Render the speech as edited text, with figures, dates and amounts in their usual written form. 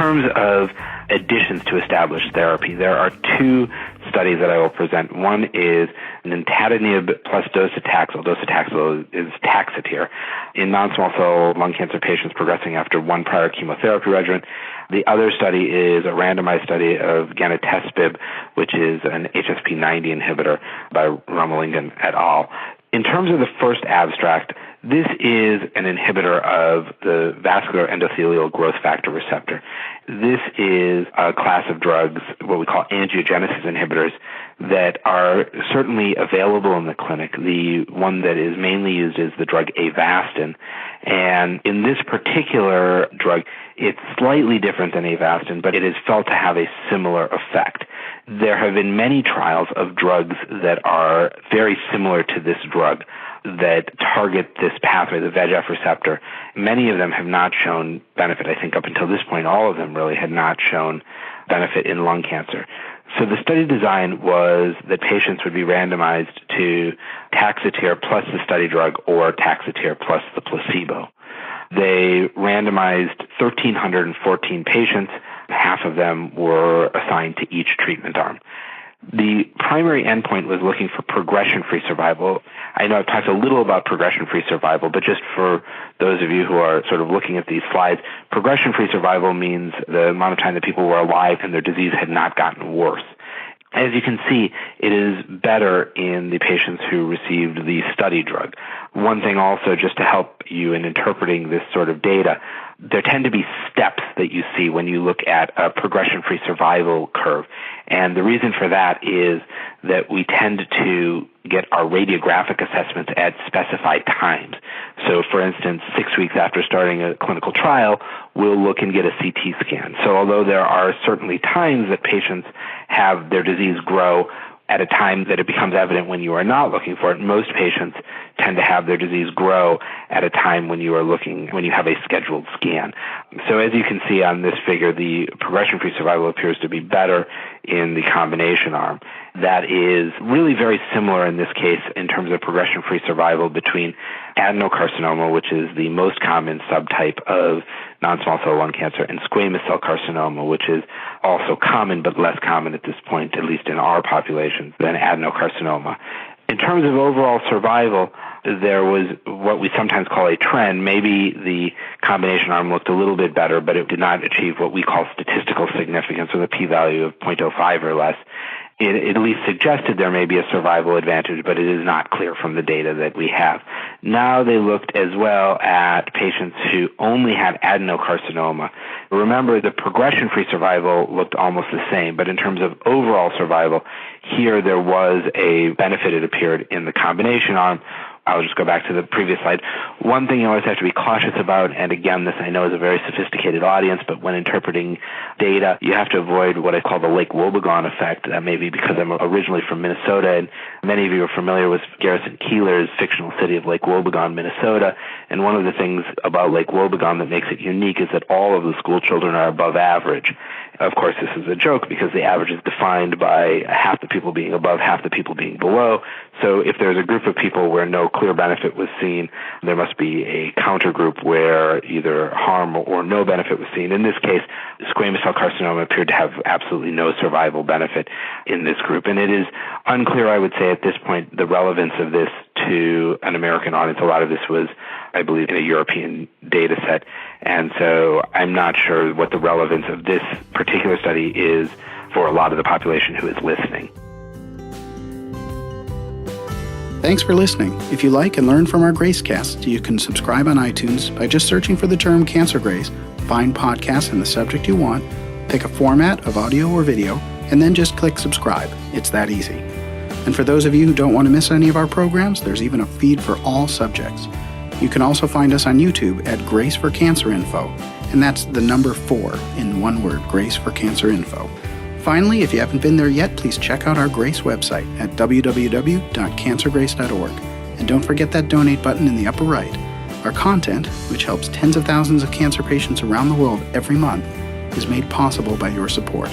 terms of additions to established therapy, there are two studies that I will present. One is Nintedanib plus docetaxel. Docetaxel is Taxotere in non-small cell lung cancer patients progressing after one prior chemotherapy regimen. The other study is a randomized study of Genetespib, which is an HSP90 inhibitor by Ramalingam et al. In terms of the first abstract, this is an inhibitor of the vascular endothelial growth factor receptor. This is a class of drugs, what we call angiogenesis inhibitors, that are certainly available in the clinic. The one that is mainly used is the drug Avastin. And in this particular drug, it's slightly different than Avastin, but it is felt to have a similar effect. There have been many trials of drugs that are very similar to this drug that target this pathway, the VEGF receptor. Many of them have not shown benefit. I think up until this point, all of them really had not shown benefit in lung cancer. So the study design was that patients would be randomized to Taxotere plus the study drug or Taxotere plus the placebo. They randomized 1,314 patients. Half of them were assigned to each treatment arm. The primary endpoint was looking for progression-free survival. I know I've talked a little about progression-free survival, but just for those of you who are sort of looking at these slides, progression-free survival means the amount of time that people were alive and their disease had not gotten worse. As you can see, it is better in the patients who received the study drug. One thing also, just to help you in interpreting this sort of data, there tend to be steps that you see when you look at a progression-free survival curve. And the reason for that is that we tend to get our radiographic assessments at specified times. So, for instance, 6 weeks after starting a clinical trial, we'll look and get a CT scan. So although there are certainly times that patients have their disease grow at a time that it becomes evident when you are not looking for it, most patients tend to have their disease grow at a time when you are looking, when you have a scheduled scan. So as you can see on this figure, the progression-free survival appears to be better in the combination arm. That is really very similar in this case in terms of progression-free survival between adenocarcinoma, which is the most common subtype of non-small cell lung cancer, and squamous cell carcinoma, which is also common but less common at this point, at least in our population, than adenocarcinoma. In terms of overall survival, there was what we sometimes call a trend. Maybe the combination arm looked a little bit better, but it did not achieve what we call statistical significance, or the p-value of 0.05 or less. It at least suggested there may be a survival advantage, but it is not clear from the data that we have. Now they looked as well at patients who only had adenocarcinoma. Remember, the progression-free survival looked almost the same, but in terms of overall survival, here there was a benefit, it appeared, in the combination arm. I'll just go back to the previous slide. One thing you always have to be cautious about, and again, this I know is a very sophisticated audience, but when interpreting data, you have to avoid what I call the Lake Wobegon effect. That may be because I'm originally from Minnesota, and many of you are familiar with Garrison Keillor's fictional city of Lake Wobegon, Minnesota. And one of the things about Lake Wobegon that makes it unique is that all of the school children are above average. Of course, this is a joke because the average is defined by half the people being above, half the people being below. So if there's a group of people where no clear benefit was seen, there must be a counter group where either harm or no benefit was seen. In this case, squamous cell carcinoma appeared to have absolutely no survival benefit in this group. And it is unclear, I would say, at this point, the relevance of this to an American audience. A lot of this was, I believe, in a European data set. And so I'm not sure what the relevance of this particular study is for a lot of the population who is listening. Thanks for listening. If you like and learn from our GRACEcast, you can subscribe on iTunes by just searching for the term Cancer Grace, find podcasts in the subject you want, pick a format of audio or video, and then just click subscribe. It's that easy. And for those of you who don't want to miss any of our programs, there's even a feed for all subjects. You can also find us on YouTube at Grace for Cancer Info, and that's the number 4 in one word, Grace for Cancer Info. Finally, if you haven't been there yet, please check out our Grace website at www.cancergrace.org. And don't forget that donate button in the upper right. Our content, which helps tens of thousands of cancer patients around the world every month, is made possible by your support.